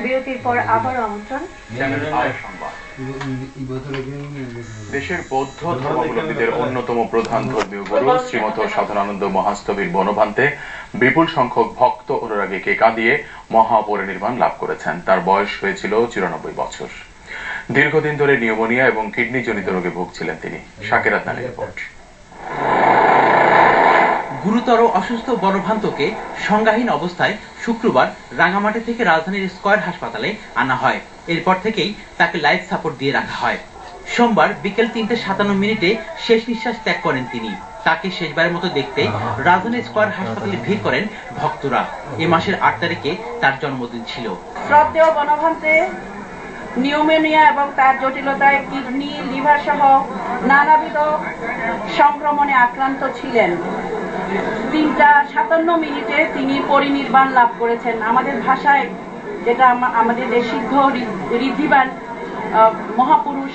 বিরতির পর আবারও আমন্ত্রণ দেশের বৌদ্ধ ধর্মাবলম্বীদের অন্যতম প্রধান ধর্মীয় গুরু শ্রীমত সাধনানন্দ মহাস্তবীর বনভান্তে বিপুল সংখ্যক ভক্ত অনুরাগীকে কাঁদিয়ে মহাপরিনির্বাণ লাভ করেছেন। তার বয়স হয়েছিল 94 বছর। দীর্ঘদিন ধরে নিউমোনিয়া এবং কিডনি জনিত রোগে ভুগছিলেন তিনি। শাকির আদনানের রিপোর্ট। গুরুতর অসুস্থ বনভান্তকে সংজ্ঞাহীন অবস্থায় শুক্রবার রাঙামাটি থেকে রাজধানীর স্কয়ার হাসপাতালে আনা হয়। এরপর থেকেই তাকে লাইফ সাপোর্ট দিয়ে রাখা হয়। সোমবার বিকেল 3:57 শেষ নিঃশ্বাস ত্যাগ করেন তিনি। তাকে শেষবারের মতো দেখতে রাজধানীর স্কয়ার হাসপাতালে ভিড় করেন ভক্তরা। এ মাসের 8 তারিখে তার জন্মদিন ছিল। শ্রদ্ধেয় বনভান্তে নিউমোনিয়া এবং তার জটিলতায় কিডনি, লিভার সহ নানাবিধ সংক্রমণে আক্রান্ত ছিলেন। 3:57 তিনি পরিনির্বাণ লাভ করেছেন। আমাদের ভাষায় যেটা আমাদের সিদ্ধ ঋদ্ধিবান মহাপুরুষ,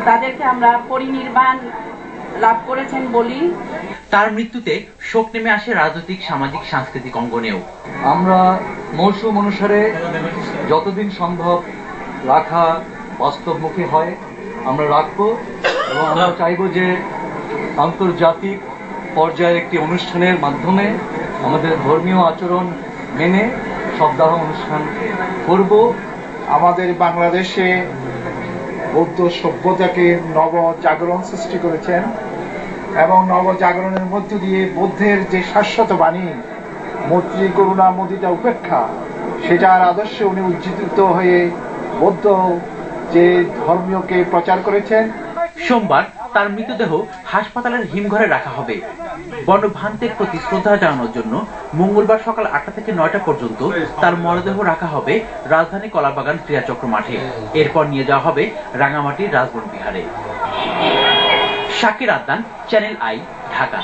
তাদেরকে আমরা পরিনির্বাণ লাভ করেছেন বলি। তার মৃত্যুতে শোক নেমে আসে রাজনৈতিক, সামাজিক, সাংস্কৃতিক অঙ্গনেও। আমরা মৌসুম অনুসারে যতদিন সম্ভব রাখা বাস্তবমুখী হয় আমরা রাখবো, এবং আমরা চাইব যে আন্তর্জাতিক পর্যায়ের একটি অনুষ্ঠানের মাধ্যমে আমাদের ধর্মীয় আচরণ মেনে সপ্তাহ অনুষ্ঠান করব। আমাদের বাংলাদেশে বৌদ্ধ সভ্যতাকে নবজাগরণ সৃষ্টি করেছেন, এবং নবজাগরণের মধ্য দিয়ে বুদ্ধের যে শাশ্বত বাণী মৈত্রী, করুণা, মুদিতা, উপেক্ষা, সেটার আদর্শে উনি উজ্জীবিত হয়ে বৌদ্ধ যে ধর্মীয়কে প্রচার করেছেন। সোমবার তার মৃতদেহ হাসপাতালের হিমঘরে রাখা হবে। বনভান্তের প্রতি শ্রদ্ধা জানানোর জন্য মঙ্গলবার সকাল 8টা থেকে 9টা পর্যন্ত তার মরদেহ রাখা হবে রাজধানী কলাবাগান ক্রীড়াচক্র মাঠে। এরপর নিয়ে যাওয়া হবে রাঙামাটির রাজবন বিহারে। Shakir Adnan, channel I, Dhaka.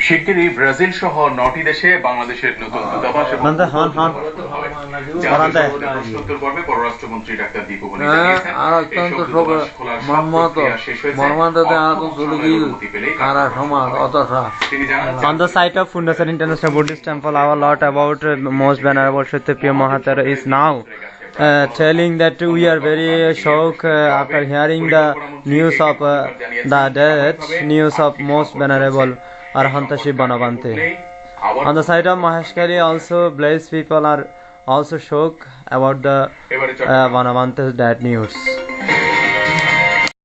শিগগিরই ব্রাজিল সহ 9টি দেশে বাংলাদেশের নতুন দূতাবাস প্রশ্নোত্তর পর্বে পররাষ্ট্রমন্ত্রী ডাক্তার দীপু মনি জানিয়েছেন On the site of Fundasar International Buddhist Temple, our Lord about Most Venerable Shuttapaya Mahatera is now telling that we are very shocked after hearing the news of the death news of Most Venerable Arhanta Shiv Banavante. On the side of Maheshkari also blessed people are also shocked about the Banavante's death news.